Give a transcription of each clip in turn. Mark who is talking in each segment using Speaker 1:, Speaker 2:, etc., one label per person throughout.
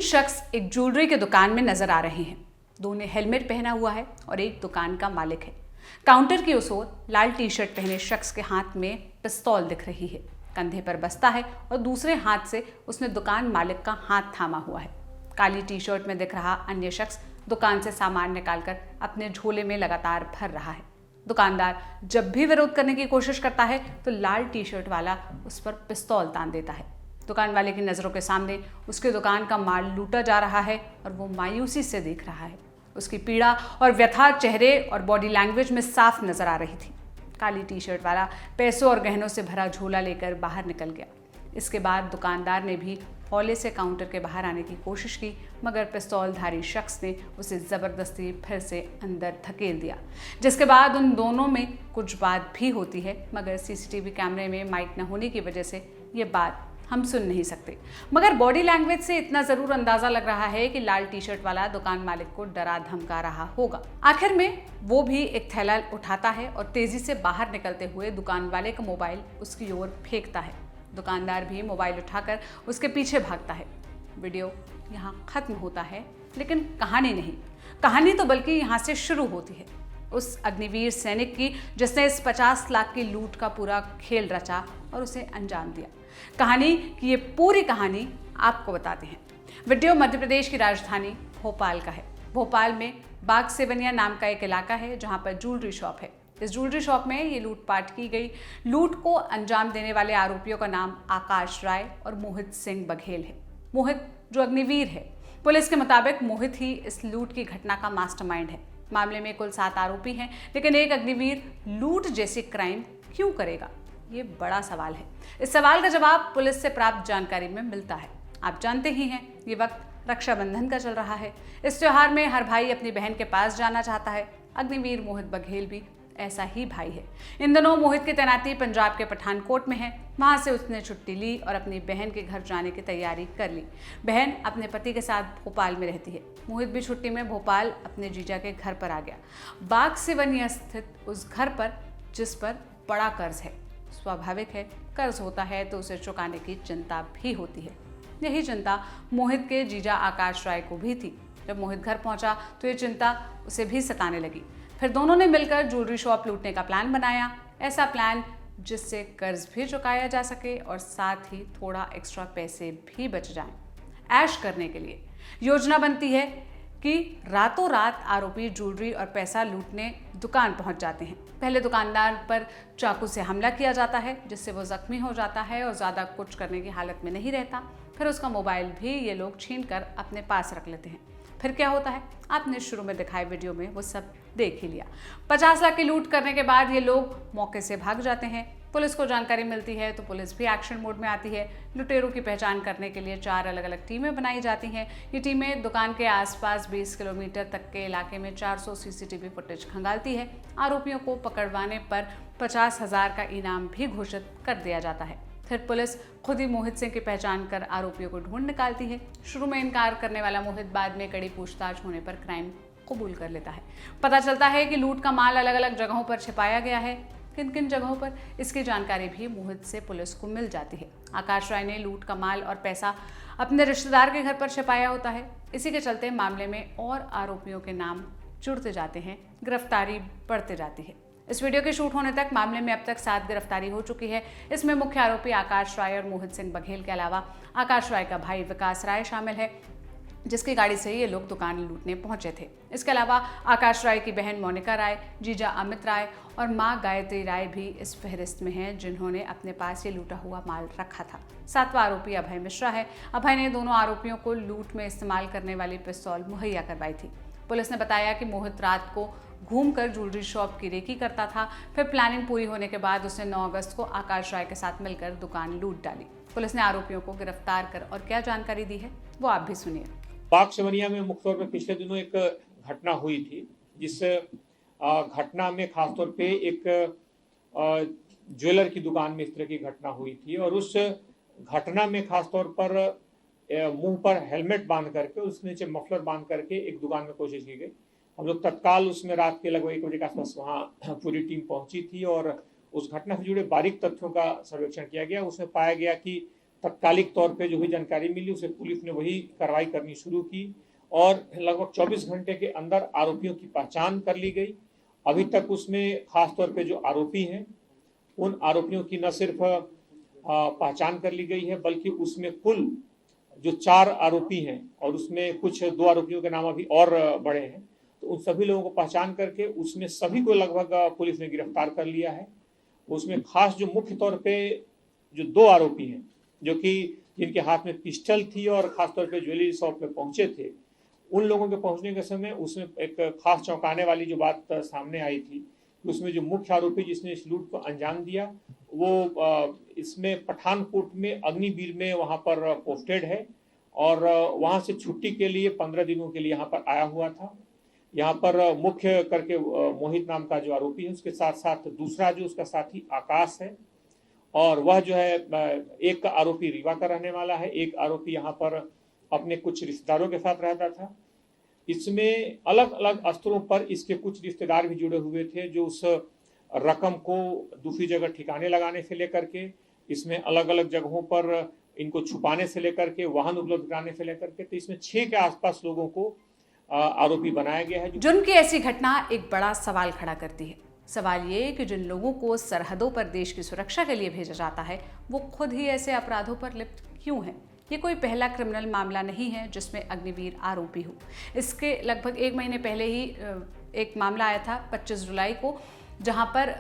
Speaker 1: शख्स एक ज्वेलरी की दुकान में नजर आ रहे हैं। दोनों ने हेलमेट पहना हुआ है और एक दुकान का मालिक है। काउंटर की उस ओर लाल टी शर्ट पहने शख्स के हाथ में पिस्तौल दिख रही है। कंधे पर बस्ता है और दूसरे हाथ से उसने दुकान मालिक का हाथ थामा हुआ है। काली टी शर्ट में दिख रहा अन्य शख्स दुकान से सामान निकालकर अपने झोले में लगातार भर रहा है। दुकानदार जब भी विरोध करने की कोशिश करता है तो लाल टी शर्ट वाला उस पर पिस्तौल तान देता है। दुकान वाले की नज़रों के सामने उसके दुकान का माल लूटा जा रहा है और वो मायूसी से देख रहा है। उसकी पीड़ा और व्यथा चेहरे और बॉडी लैंग्वेज में साफ नजर आ रही थी। काली टी शर्ट वाला पैसों और गहनों से भरा झोला लेकर बाहर निकल गया। इसके बाद दुकानदार ने भी हौले से काउंटर के बाहर आने की कोशिश की, मगर पिस्तौलधारी शख्स ने उसे ज़बरदस्ती फिर से अंदर धकेल दिया, जिसके बाद उन दोनों में कुछ बात भी होती है, मगर सीसीटीवी कैमरे में माइक न होने की वजह से ये बात हम सुन नहीं सकते। मगर बॉडी लैंग्वेज से इतना जरूर अंदाजा लग रहा है कि लाल टी शर्ट वाला दुकान मालिक को डरा धमका रहा होगा। आखिर में वो भी एक थैला उठाता है और तेजी से बाहर निकलते हुए दुकान वाले का मोबाइल उसकी ओर फेंकता है। दुकानदार भी मोबाइल उठाकर उसके पीछे भागता है। वीडियो यहाँ खत्म होता है, लेकिन कहानी नहीं। कहानी तो बल्कि यहाँ से शुरू होती है, उस अग्निवीर सैनिक की जिसने इस 50 लाख की लूट का पूरा खेल रचा और उसे अंजाम दिया। कहानी की ये पूरी कहानी आपको बताते हैं। वीडियो मध्य प्रदेश की राजधानी भोपाल का है। भोपाल में बाग सेवनिया नाम का एक इलाका है जहां पर ज्वेलरी शॉप है। इस ज्वेलरी शॉप में ये लूटपाट की गई। लूट को अंजाम देने वाले आरोपियों का नाम आकाश राय और मोहित सिंह बघेल है। मोहित जो अग्निवीर है, पुलिस के मुताबिक मोहित ही इस लूट की घटना का मास्टरमाइंड है। मामले में कुल 7 आरोपी हैं, लेकिन एक अग्निवीर लूट जैसी क्राइम क्यों करेगा, ये बड़ा सवाल है। इस सवाल का जवाब पुलिस से प्राप्त जानकारी में मिलता है। आप जानते ही हैं, ये वक्त रक्षाबंधन का चल रहा है। इस त्योहार में हर भाई अपनी बहन के पास जाना चाहता है। अग्निवीर मोहित बघेल भी ऐसा ही भाई है। इन दिनों मोहित की तैनाती पंजाब के पठानकोट में है। वहां से उसने छुट्टी ली और अपनी बहन के घर जाने की तैयारी कर ली। बहन अपने पति के साथ भोपाल में रहती है। मोहित भी छुट्टी में भोपाल अपने जीजा के घर पर आ गया। बाग सेवनिया स्थित उस घर पर जिस पर बड़ा कर्ज है। स्वाभाविक है, कर्ज होता है तो उसे चुकाने की चिंता भी होती है। यही चिंता मोहित के जीजा आकाश राय को भी थी। जब मोहित घर पहुंचा तो ये चिंता उसे भी सताने लगी। फिर दोनों ने मिलकर ज्वेलरी शॉप लूटने का प्लान बनाया। ऐसा प्लान जिससे कर्ज भी चुकाया जा सके और साथ ही थोड़ा एक्स्ट्रा पैसे भी बच जाएं। ऐश करने के लिए योजना बनती है कि रातों रात आरोपी ज्वेलरी और पैसा लूटने दुकान पहुंच जाते हैं। पहले दुकानदार पर चाकू से हमला किया जाता है, जिससे वो जख्मी हो जाता है और ज़्यादा कुछ करने की हालत में नहीं रहता। फिर उसका मोबाइल भी ये लोग छीन कर अपने पास रख लेते हैं। फिर क्या होता है, आपने शुरू में दिखाए वीडियो में वो सब देख ही लिया। 50 लाख की लूट करने के बाद ये लोग मौके से भाग जाते हैं। पुलिस को जानकारी मिलती है तो पुलिस भी एक्शन मोड में आती है। लुटेरों की पहचान करने के लिए 4 अलग अलग टीमें बनाई जाती हैं। ये टीमें दुकान के आसपास 20 किलोमीटर तक के इलाके में 400 सीसीटीवी फुटेज खंगालती है। आरोपियों को पकड़वाने पर 50,000 का इनाम भी घोषित कर दिया जाता है। फिर पुलिस खुद ही मोहित सिंह की पहचान कर आरोपियों को ढूंढ निकालती है। शुरू में इनकार करने वाला मोहित बाद में कड़ी पूछताछ होने पर क्राइम कबूल कर लेता है। पता चलता है कि लूट का माल अलग अलग जगहों पर छिपाया गया है। किन किन जगहों पर, इसकी जानकारी भी मोहित से पुलिस को मिल जाती है। आकाश राय ने लूट का माल और पैसा अपने रिश्तेदार के घर पर छिपाया होता है। इसी के चलते मामले में और आरोपियों के नाम जुड़ते जाते हैं, गिरफ्तारी बढ़ते जाती है। इस वीडियो के शूट होने तक मामले में अब तक 7 गिरफ्तारी हो चुकी है। इसमें मुख्य आरोपी आकाश राय और मोहित सिंह बघेल के अलावा आकाश राय का भाई विकास राय शामिल है, जिसकी गाड़ी से ये लोग दुकान लूटने पहुंचे थे। इसके अलावा आकाश राय की बहन मोनिका राय, जीजा अमित राय और मां गायत्री राय भी इस फहरिस्त में हैं, जिन्होंने अपने पास ये लूटा हुआ माल रखा था। 7वां आरोपी अभय मिश्रा है। अभय ने दोनों आरोपियों को लूट में इस्तेमाल करने वाली पिस्तौल मुहैया करवाई थी। पुलिस ने बताया कि मोहित रात को घूमकर ज्वेलरी शॉप की रेकी करता था। फिर प्लानिंग पूरी होने के बाद उसने 9 अगस्त को आकाश राय के साथ मिलकर दुकान लूट डाली। पुलिस ने आरोपियों को गिरफ्तार कर और क्या जानकारी दी है वो आप भी सुनिए।
Speaker 2: बाग सेवनिया में मुख्य तौर पर पिछले दिनों एक घटना हुई थी, जिस घटना में खासतौर पे एक ज्वेलर की दुकान में इस तरह की घटना हुई थी और उस घटना में खासतौर पर मुंह पर हेलमेट बांध करके उसके नीचे मफलर बांध करके एक दुकान में कोशिश की गई। हम लोग तत्काल उसमें रात के लगभग 1 बजे के आसपास वहाँ पूरी टीम पहुंची थी और उस घटना से जुड़े बारीक तथ्यों का सर्वेक्षण किया गया। उसमें पाया गया कि तत्कालिक तौर पे जो भी जानकारी मिली उसे पुलिस ने वही कार्रवाई करनी शुरू की और लगभग 24 घंटे के अंदर आरोपियों की पहचान कर ली गई। अभी तक उसमें खास तौर पे जो आरोपी हैं उन आरोपियों की न सिर्फ पहचान कर ली गई है बल्कि उसमें कुल जो 4 आरोपी हैं और उसमें कुछ 2 आरोपियों के नाम अभी और बड़े हैं, तो उन सभी लोगों को पहचान करके उसमें सभी को लगभग पुलिस ने गिरफ्तार कर लिया है। उसमें खास जो मुख्य तौर पे जो 2 आरोपी हैं जो कि जिनके हाथ में पिस्टल थी और खासतौर पे ज्वेलरी शॉप में पहुंचे थे, उन लोगों के पहुंचने के समय उसमें एक खास चौंकाने वाली जो बात सामने आई थी, उसमें जो मुख्य आरोपी जिसने इस लूट को अंजाम दिया वो इसमें पठानकोट में अग्निवीर में वहां पर पोस्टेड है और वहां से छुट्टी के लिए 15 दिनों के लिए यहाँ पर आया हुआ था। यहाँ पर मुख्य करके मोहित नाम का जो आरोपी है उसके साथ साथ दूसरा जो उसका साथी आकाश है और वह जो है एक आरोपी रीवा का रहने वाला है, एक आरोपी यहाँ पर अपने कुछ रिश्तेदारों के साथ रहता था। इसमें अलग अलग स्तरों पर इसके कुछ रिश्तेदार भी जुड़े हुए थे जो उस रकम को दूसरी जगह ठिकाने लगाने से लेकर के इसमें अलग अलग जगहों पर इनको छुपाने से लेकर के वाहन उपलब्ध कराने से लेकर के, तो इसमें 6 के आसपास लोगों को आरोपी बनाया गया है।
Speaker 1: जुर्म की ऐसी घटना एक बड़ा सवाल खड़ा करती है। सवाल ये कि जिन लोगों को सरहदों पर देश की सुरक्षा के लिए भेजा जाता है वो खुद ही ऐसे अपराधों पर लिप्त क्यों है। ये कोई पहला क्रिमिनल मामला नहीं है जिसमें अग्निवीर आरोपी हो। इसके लगभग 1 महीने पहले ही एक मामला आया था 25 जुलाई को, जहां पर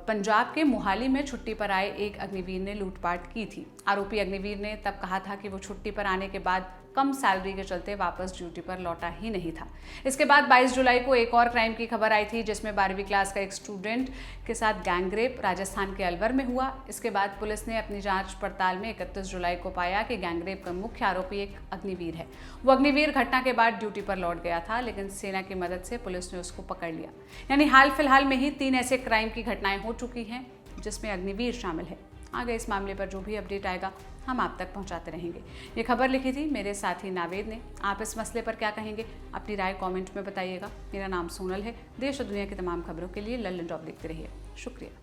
Speaker 1: पंजाब के मोहाली में छुट्टी पर आए एक अग्निवीर ने लूटपाट की थी। आरोपी अग्निवीर ने तब कहा था कि वो छुट्टी पर आने के बाद कम सैलरी के चलते वापस ड्यूटी पर लौटा ही नहीं था। इसके बाद 22 जुलाई को एक और क्राइम की खबर आई थी जिसमें 12वीं क्लास का एक स्टूडेंट के साथ गैंगरेप राजस्थान के अलवर में हुआ। इसके बाद पुलिस ने अपनी जांच पड़ताल में 31 जुलाई को पाया कि गैंगरेप का मुख्य आरोपी एक अग्निवीर है। वो अग्निवीर घटना के बाद ड्यूटी पर लौट गया था लेकिन सेना की मदद से पुलिस ने उसको पकड़ लिया। यानी हाल फिलहाल में ही 3 ऐसे क्राइम की घटनाएं हो चुकी हैं जिसमें अग्निवीर शामिल है। आगे इस मामले पर जो भी अपडेट आएगा हम आप तक पहुंचाते रहेंगे। ये खबर लिखी थी मेरे साथी नावेद ने। आप इस मसले पर क्या कहेंगे, अपनी राय कमेंट में बताइएगा। मेरा नाम सोनल है। देश और दुनिया की तमाम खबरों के लिए लल्लन टॉप देखते रहिए। शुक्रिया।